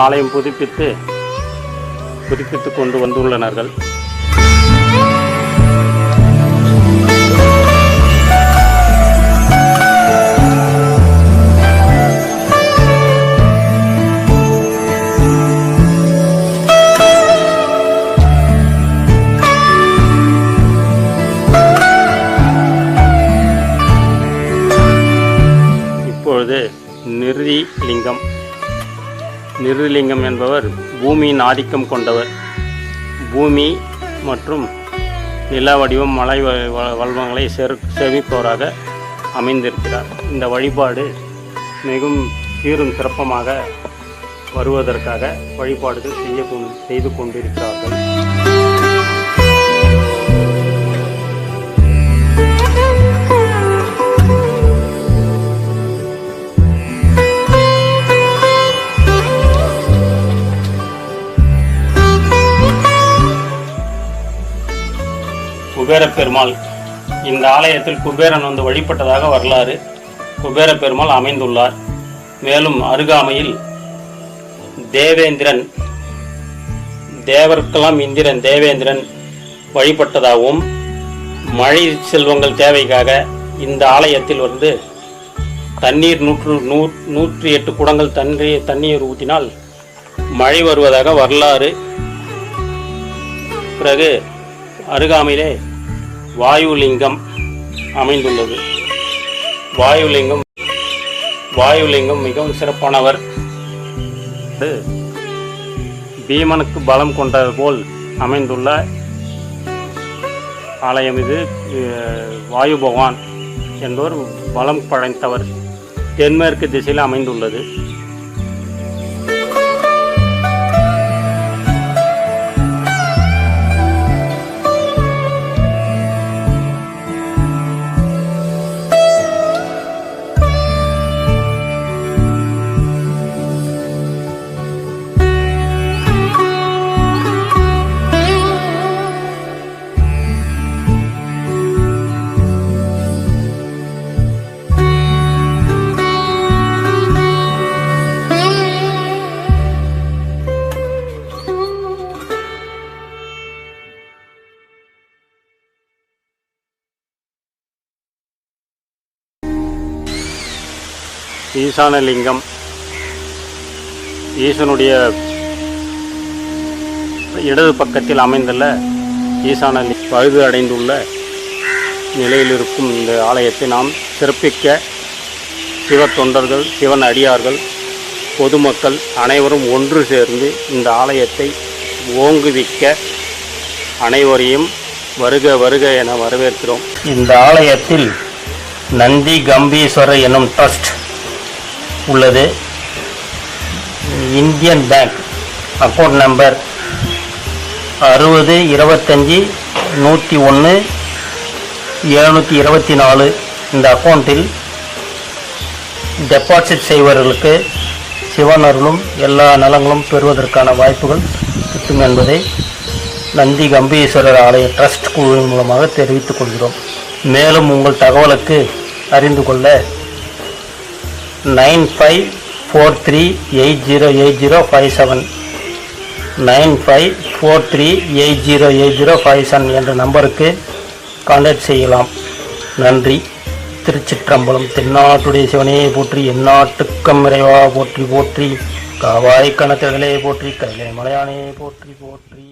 ஆலயம் புதுப்பித்து கொண்டு வந்துள்ளனர்கள். இப்பொழுது நிருலிங்கம் என்பவர் பூமியின் ஆதிக்கம் கொண்டவர். பூமி மற்றும் நில வடிவம் மலை வல்வங்களை சேமிப்பவராக அமைந்திருக்கிறார். இந்த வழிபாடு மிகவும் சீரும் சிறப்பமாக வருவதற்காக வழிபாடுகள் செய்து கொண்டிருக்கிறார்கள். குபேர பெருமாள், இந்த ஆலயத்தில் குபேரன் வந்து வழிபட்டதாக வரலாறு. குபேர பெருமாள் அமைந்துள்ளார். மேலும் அருகாமையில் தேவேந்திரன், தேவர்க்கெல்லாம் இந்திரன் தேவேந்திரன் வழிபட்டதாகவும், மழை செல்வங்கள் தேவைக்காக இந்த ஆலயத்தில் வந்து தண்ணீர் 108 குடங்கள் தண்ணீர் ஊற்றினால் மழை வருவதாக வரலாறு. பிறகு அருகாமையிலே வாயுலிங்கம் அமைந்துள்ளது. வாயுலிங்கம் மிகவும் சிறப்பானவர். பீமனுக்கு பலம் கொண்டது போல் அமைந்துள்ள ஆலயம் இது. வாயு பகவான் என்பவர் பலம் படைத்தவர். தென்மேற்கு திசையில் அமைந்துள்ளது. ஈசானலிங்கம், ஈசனுடைய இடது பக்கத்தில் அமைந்துள்ள ஈசானலிங்கம் பழுது அடைந்துள்ள நிலையில் இருக்கும் இந்த ஆலயத்தை நாம் சிறப்பிக்க சிவ தொண்டர்கள், சிவன் அடியார்கள், பொதுமக்கள் அனைவரும் ஒன்று சேர்ந்து இந்த ஆலயத்தை ஓங்குவிக்க அனைவரையும் வருக வருக என வரவேற்கிறோம். இந்த ஆலயத்தில் நந்தி கம்பீஸ்வரர் எனும் ட்ரஸ்ட் உள்ளது. Indian bank account number 60 25 101 724. இந்த அக்கௌண்ட்டில் டெபாசிட் செய்வர்களுக்கு சிவனர்களும் எல்லா நலங்களும் பெறுவதற்கான வாய்ப்புகள் கிட்டும் என்பதை நந்தி கம்பீஸ்வரர் ஆலய ட்ரஸ்ட் குழுவின் மூலமாக தெரிவித்துக் கொள்கிறோம். மேலும் உங்கள் தகவலுக்கு அறிந்து கொள்ள 9543808057 9543808057 என்ற நம்பருக்கு கான்டாக்ட் செய்யலாம். நன்றி. திருச்சிற்றம்பலம். தென்னாட்டுடைய சிவனே போற்றி, எந்நாட்டுக்கும் இறைவா போற்றி போற்றி, காவாய் கணக்கர்களே போற்றி, கைலை மலையானே போற்றி போற்றி.